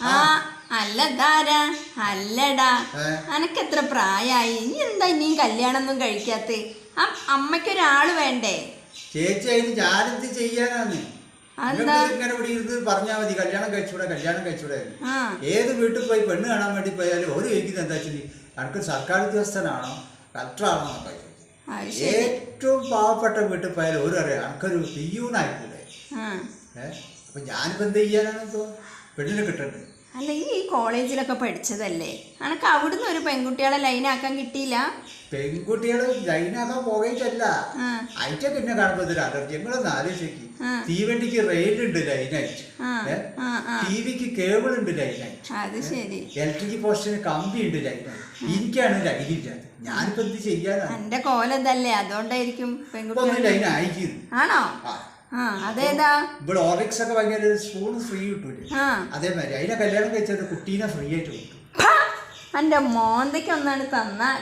ആ അല്ല ധാരാ അല്ലടാ, അനക്കെത്ര പ്രായായി, ഇനി എന്താ ഇനിയും കല്യാണം ഒന്നും കഴിക്കാത്ത? ആ അമ്മയ്ക്കൊരാള് വേണ്ടേ? ചേച്ചി അതിന് ഞാനെന്ത് ചെയ്യാനാന്ന്? ഇങ്ങനെ ഇവിടെ ഇരുന്ന് പറഞ്ഞാൽ മതി കല്യാണം കഴിച്ചൂടെ കല്യാണം കഴിച്ചൂടെ. ഏത് വീട്ടിൽ പോയി പെണ്ണ് കാണാൻ വേണ്ടി പോയാലും ഒരു ചോദിക്കുന്നത് എന്താ വെച്ചാൽ അനക്ക് സർക്കാർ ഉദ്യോഗസ്ഥനാണോ കളക്ടറാണോ എന്നൊക്കെ ചോദിക്കും. ഏറ്റവും പാവപ്പെട്ട വീട്ടിൽ പോയാലും ഒരു അറിയാം അനക്കൊരു പിയൂണായിക്കൂടെ. അപ്പൊ ഞാനിപ്പോ എന്ത് ചെയ്യാനാണ് ഇപ്പോ? പെണ്ണിനെ കിട്ടണ്ടേ? അല്ല ഈ കോളേജിലൊക്കെ പഠിച്ചതല്ലേ, അനക്ക് അവിടുന്ന് ഒരു പെൺകുട്ടികളെ ലൈനാക്കാൻ കിട്ടിയില്ല? പെൺകുട്ടികളെ ലൈനാക്കാൻ പോകയിട്ടല്ല, അയറ്റൊക്കെ എന്നെ കാണുമ്പോ ഇതൊരു അലർജി. നിങ്ങളൊന്ന് ആലോചിക്ക്, തീവണ്ടിക്ക് റെയിലുണ്ട് ലൈനായിട്ട്, ടിവിക്ക് കേബിൾ ഉണ്ട് ലൈനായിട്ട്, ഇലക്ട്രിക് പോസ്റ്റിന് കമ്പി ഉണ്ട് ലൈനായിട്ട്. എനിക്കാണ് ലൈനില്ലാതെ. ഞാനിപ്പോ എന്ത് ചെയ്യാനാ? എന്റെ കോലതല്ലേ, അതുകൊണ്ടായിരിക്കും പെൺകുട്ടി ലൈൻ അയക്കുന്നു. ആണോ? അതേതാ? ഇവിടെ ഓറിക്സ് ഒക്കെ ഭയങ്കര സ്പൂൺ ഫ്രീ കിട്ടൂലേ, അതേമാതിരി അതിനെ കല്യാണം കഴിച്ച ഒരു കുട്ടീനെ ഫ്രീ ആയിട്ട് കിട്ടും. എന്റെ മോന്തയ്ക്ക് ഒന്നാണ് തന്നാൽ